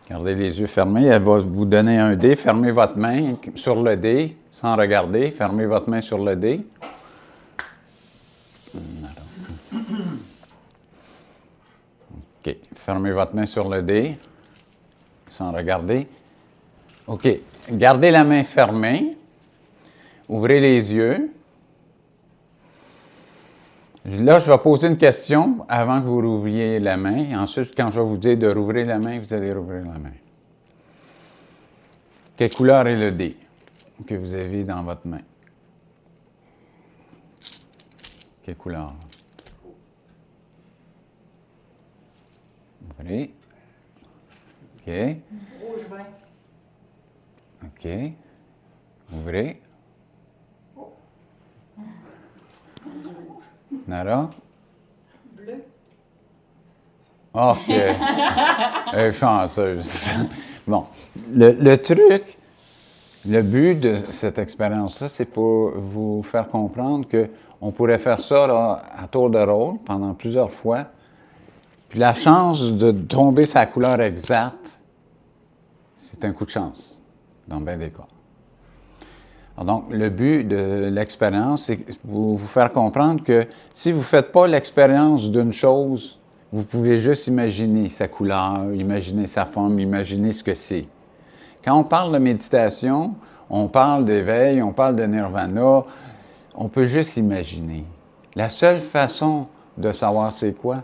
Gardez les yeux fermés. Elle va vous donner un dé. Fermez votre main sur le dé sans regarder. Fermez votre main sur le dé. OK. Fermez votre main sur le dé sans regarder. OK. Gardez la main fermée. Ouvrez les yeux. Là, je vais poser une question avant que vous rouvriez la main. Ensuite, quand je vais vous dire de rouvrir la main, vous allez rouvrir la main. Quelle couleur est le dé que vous avez dans votre main? Quelle couleur? Ouvrez. OK. Rouge vin. OK. Ouvrez. Nara? Bleu. OK. Elle est chanceuse. Bon. Le truc, le but de cette expérience-là, c'est pour vous faire comprendre qu'on pourrait faire ça là, à tour de rôle pendant plusieurs fois. Puis la chance de tomber sa couleur exacte, c'est un coup de chance, dans bien des cas. Alors donc, le but de l'expérience, c'est pour vous faire comprendre que si vous ne faites pas l'expérience d'une chose, vous pouvez juste imaginer sa couleur, imaginer sa forme, imaginer ce que c'est. Quand on parle de méditation, on parle d'éveil, on parle de nirvana, on peut juste imaginer. La seule façon de savoir c'est quoi,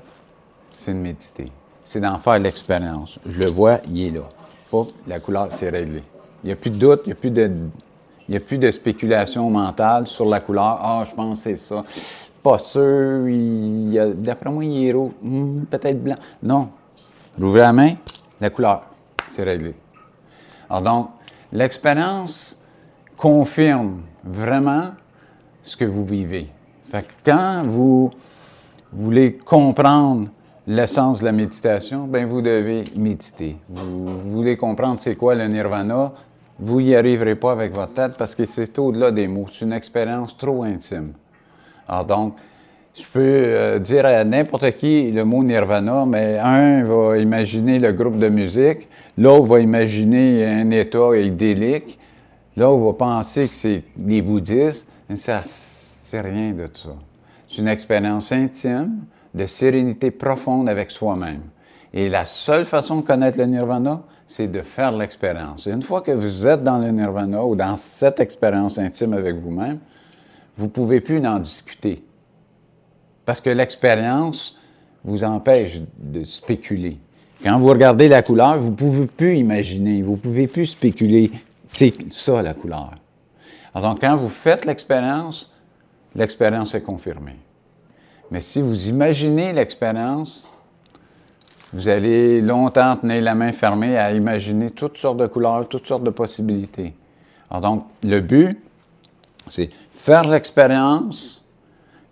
c'est de méditer. C'est d'en faire l'expérience. Je le vois, il est là. Pouf, la couleur, c'est réglé. Il n'y a plus de doute, il n'y a plus de spéculation mentale sur la couleur. Ah, je pense que c'est ça. Pas sûr, d'après moi, il est rouge, peut-être blanc. Non. Rouvrez la main, la couleur, c'est réglé. Alors donc, l'expérience confirme vraiment ce que vous vivez. Fait que quand vous voulez comprendre l'essence de la méditation, bien, vous devez méditer. Vous voulez comprendre c'est quoi le nirvana, vous n'y arriverez pas avec votre tête parce que c'est au-delà des mots. C'est une expérience trop intime. Alors donc, je peux dire à n'importe qui le mot nirvana, mais un va imaginer le groupe de musique, l'autre va imaginer un état idyllique, l'autre va penser que c'est les bouddhistes, mais ça, c'est rien de ça. C'est une expérience intime de sérénité profonde avec soi-même. Et la seule façon de connaître le nirvana, c'est de faire l'expérience. Et une fois que vous êtes dans le nirvana ou dans cette expérience intime avec vous-même, vous ne pouvez plus en discuter. Parce que l'expérience vous empêche de spéculer. Quand vous regardez la couleur, vous ne pouvez plus imaginer, vous ne pouvez plus spéculer. C'est ça la couleur. Alors donc, quand vous faites l'expérience est confirmée. Mais si vous imaginez l'expérience, vous allez longtemps tenir la main fermée à imaginer toutes sortes de couleurs, toutes sortes de possibilités. Alors donc, le but, c'est faire l'expérience.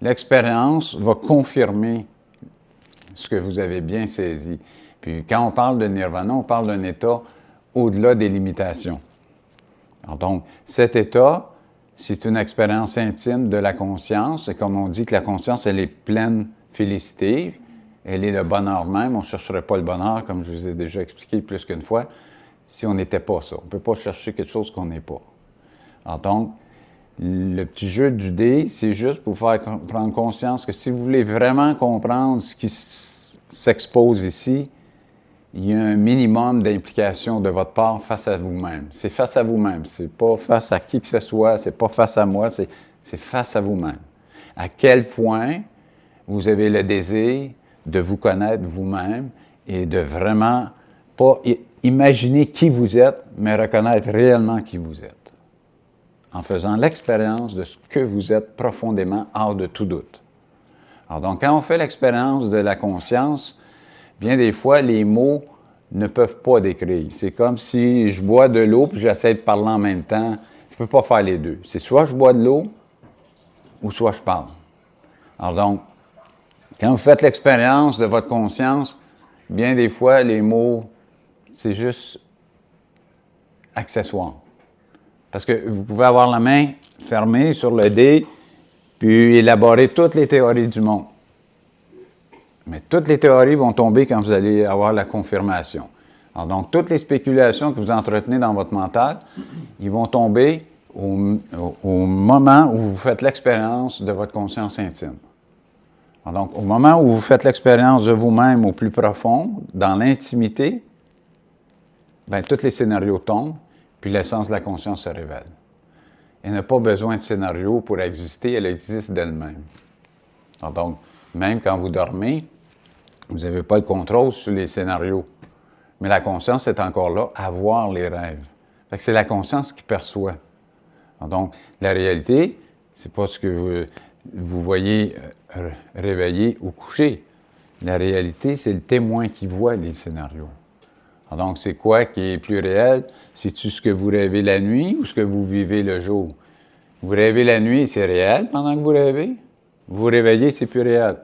L'expérience va confirmer ce que vous avez bien saisi. Puis quand on parle de nirvana, on parle d'un état au-delà des limitations. Alors donc, cet état, c'est une expérience intime de la conscience. Et comme on dit que la conscience, elle est pleine félicité, elle est le bonheur même. On ne chercherait pas le bonheur, comme je vous ai déjà expliqué plus qu'une fois, si on n'était pas ça. On ne peut pas chercher quelque chose qu'on n'est pas. Alors donc, le petit jeu du dé, c'est juste pour vous faire prendre conscience que si vous voulez vraiment comprendre ce qui s'expose ici, il y a un minimum d'implication de votre part face à vous-même. C'est face à vous-même. C'est pas face à qui que ce soit, c'est pas face à moi, c'est face à vous-même. À quel point vous avez le désir de vous connaître vous-même et de vraiment pas imaginer qui vous êtes, mais reconnaître réellement qui vous êtes. En faisant l'expérience de ce que vous êtes profondément hors de tout doute. Alors donc, quand on fait l'expérience de la conscience, bien des fois, les mots ne peuvent pas décrire. C'est comme si je bois de l'eau puis j'essaie de parler en même temps. Je ne peux pas faire les deux. C'est soit je bois de l'eau ou soit je parle. Alors donc, quand vous faites l'expérience de votre conscience, bien des fois, les mots, c'est juste accessoire. Parce que vous pouvez avoir la main fermée sur le dé, puis élaborer toutes les théories du monde. Mais toutes les théories vont tomber quand vous allez avoir la confirmation. Alors, donc, toutes les spéculations que vous entretenez dans votre mental, ils vont tomber au moment où vous faites l'expérience de votre conscience intime. Alors, donc, au moment où vous faites l'expérience de vous-même au plus profond, dans l'intimité, bien, tous les scénarios tombent, puis l'essence de la conscience se révèle. Elle n'a pas besoin de scénario pour exister, elle existe d'elle-même. Alors, donc, même quand vous dormez, vous n'avez pas le contrôle sur les scénarios. Mais la conscience est encore là à voir les rêves. C'est la conscience qui perçoit. Donc, la réalité, c'est pas ce que vous voyez réveillé ou couché. La réalité, c'est le témoin qui voit les scénarios. Donc, c'est quoi qui est plus réel? C'est-tu ce que vous rêvez la nuit ou ce que vous vivez le jour? Vous rêvez la nuit, c'est réel pendant que vous rêvez. Vous vous réveillez, c'est plus réel.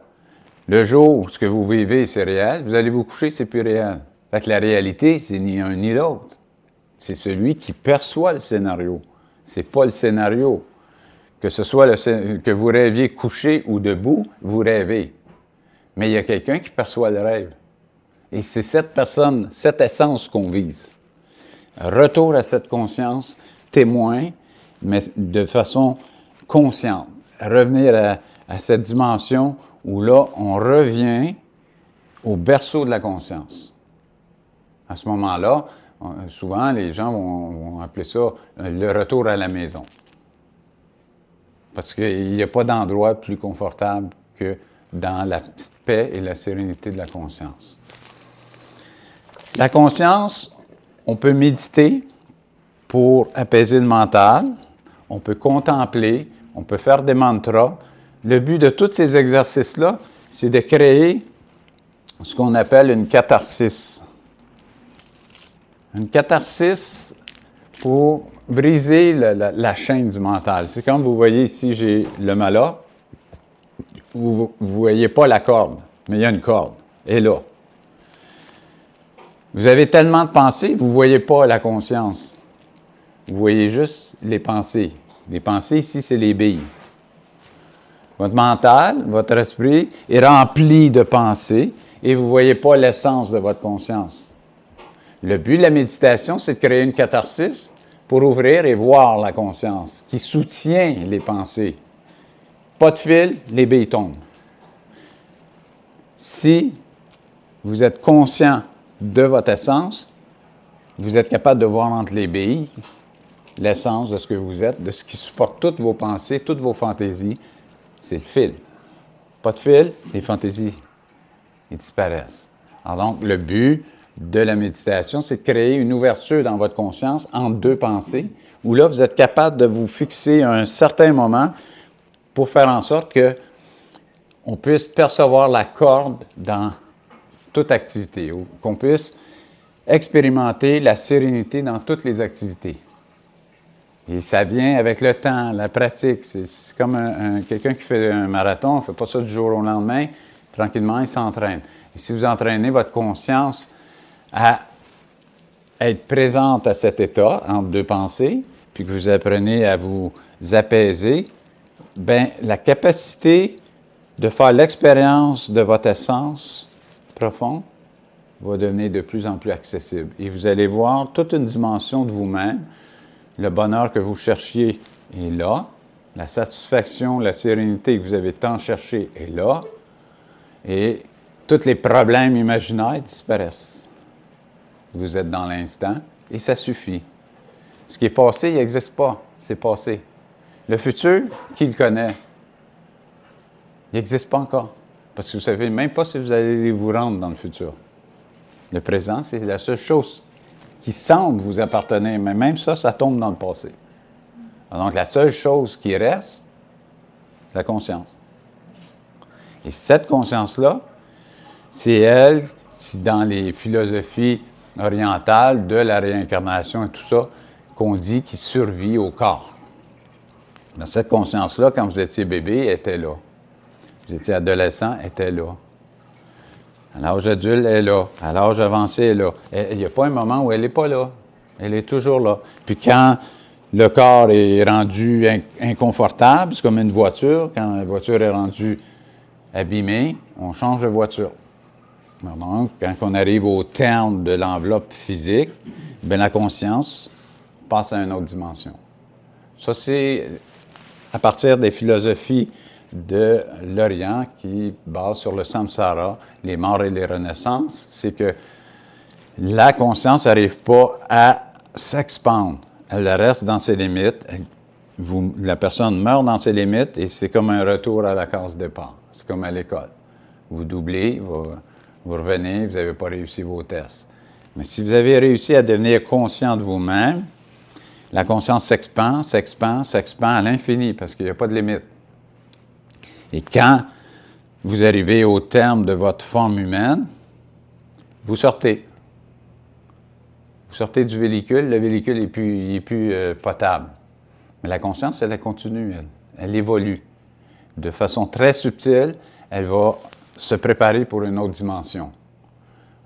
Le jour, ce que vous vivez, c'est réel. Vous allez vous coucher, c'est plus réel. Fait que la réalité, c'est ni un ni l'autre. C'est celui qui perçoit le scénario. C'est pas le scénario. Que ce soit que vous rêviez couché ou debout, vous rêvez. Mais il y a quelqu'un qui perçoit le rêve. Et c'est cette personne, cette essence qu'on vise. Retour à cette conscience, témoin, mais de façon consciente. Revenir à cette dimension où là, on revient au berceau de la conscience. À ce moment-là, souvent, les gens vont appeler ça le retour à la maison. Parce qu'il n'y a pas d'endroit plus confortable que dans la paix et la sérénité de la conscience. La conscience, on peut méditer pour apaiser le mental, on peut contempler, on peut faire des mantras. Le but de tous ces exercices-là, c'est de créer ce qu'on appelle une catharsis. Une catharsis pour briser la chaîne du mental. C'est comme vous voyez ici, j'ai le mala. Vous ne voyez pas la corde, mais il y a une corde. Elle est là. Vous avez tellement de pensées, vous ne voyez pas la conscience. Vous voyez juste les pensées. Les pensées, ici, c'est les billes. Votre mental, votre esprit est rempli de pensées et vous ne voyez pas l'essence de votre conscience. Le but de la méditation, c'est de créer une catharsis pour ouvrir et voir la conscience qui soutient les pensées. Pas de fil, les billes tombent. Si vous êtes conscient de votre essence, vous êtes capable de voir entre les billes l'essence de ce que vous êtes, de ce qui supporte toutes vos pensées, toutes vos fantaisies. C'est le fil. Pas de fil, les fantaisies, ils disparaissent. Alors donc, le but de la méditation, c'est de créer une ouverture dans votre conscience entre deux pensées, où là, vous êtes capable de vous fixer à un certain moment pour faire en sorte qu'on puisse percevoir la corde dans toute activité, ou qu'on puisse expérimenter la sérénité dans toutes les activités. Et ça vient avec le temps, la pratique. C'est comme quelqu'un qui fait un marathon, on ne fait pas ça du jour au lendemain. Tranquillement, il s'entraîne. Et si vous entraînez votre conscience à être présente à cet état, entre deux pensées, puis que vous apprenez à vous apaiser, bien, la capacité de faire l'expérience de votre essence profonde va devenir de plus en plus accessible. Et vous allez voir toute une dimension de vous-même. Le bonheur que vous cherchiez est là. La satisfaction, la sérénité que vous avez tant cherché est là. Et tous les problèmes imaginaires disparaissent. Vous êtes dans l'instant et ça suffit. Ce qui est passé, il n'existe pas. C'est passé. Le futur, qui le connaît? Il n'existe pas encore. Parce que vous ne savez même pas si vous allez vous rendre dans le futur. Le présent, c'est la seule chose qui semble vous appartenir, mais même ça, ça tombe dans le passé. Alors, donc, la seule chose qui reste, c'est la conscience. Et cette conscience-là, c'est elle qui, dans les philosophies orientales de la réincarnation et tout ça, qu'on dit qui survit au corps. Dans cette conscience-là, quand vous étiez bébé, elle était là. Vous étiez adolescent, elle était là. À l'âge adulte, elle est là. À l'âge avancé, elle est là. Il n'y a pas un moment où elle n'est pas là. Elle est toujours là. Puis quand le corps est rendu inconfortable, c'est comme une voiture. Quand la voiture est rendue abîmée, on change de voiture. Donc, quand on arrive au terme de l'enveloppe physique, bien, la conscience passe à une autre dimension. Ça, c'est à partir des philosophies de l'Orient qui basent sur le samsara, les morts et les renaissances. C'est que la conscience n'arrive pas à s'expandre. Elle reste dans ses limites. La personne meurt dans ses limites et c'est comme un retour à la case départ. C'est comme à l'école. Vous doublez, vous revenez, vous n'avez pas réussi vos tests. Mais si vous avez réussi à devenir conscient de vous-même, la conscience s'expand, s'expand, s'expand à l'infini parce qu'il n'y a pas de limite. Et quand vous arrivez au terme de votre forme humaine, vous sortez. Vous sortez du véhicule, le véhicule n'est plus potable. Mais la conscience, elle continue, elle évolue. De façon très subtile, elle va se préparer pour une autre dimension.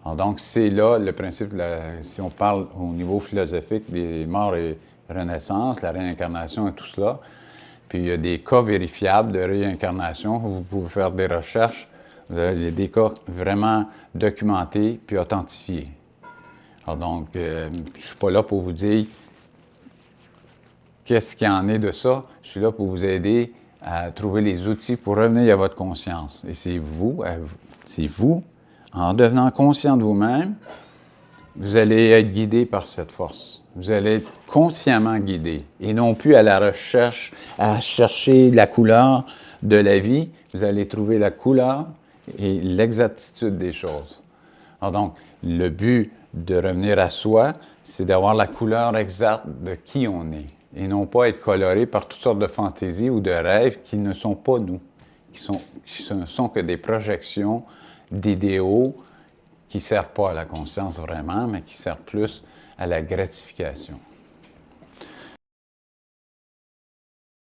Alors donc, c'est là le principe, si on parle au niveau philosophique des morts et renaissances, la réincarnation et tout cela. Puis il y a des cas vérifiables de réincarnation. Vous pouvez faire des recherches. Il y a des cas vraiment documentés puis authentifiés. Alors donc, je ne suis pas là pour vous dire qu'est-ce qu'il en est de ça. Je suis là pour vous aider à trouver les outils pour revenir à votre conscience. Et c'est vous, en devenant conscient de vous-même, vous allez être guidé par cette force. Vous allez être consciemment guidé et non plus à la recherche, à chercher la couleur de la vie. Vous allez trouver la couleur et l'exactitude des choses. Alors donc, le but de revenir à soi, c'est d'avoir la couleur exacte de qui on est et non pas être coloré par toutes sortes de fantaisies ou de rêves qui ne sont pas nous, qui ne sont que des projections d'idéaux qui ne servent pas à la conscience vraiment, mais qui servent plus à la gratification.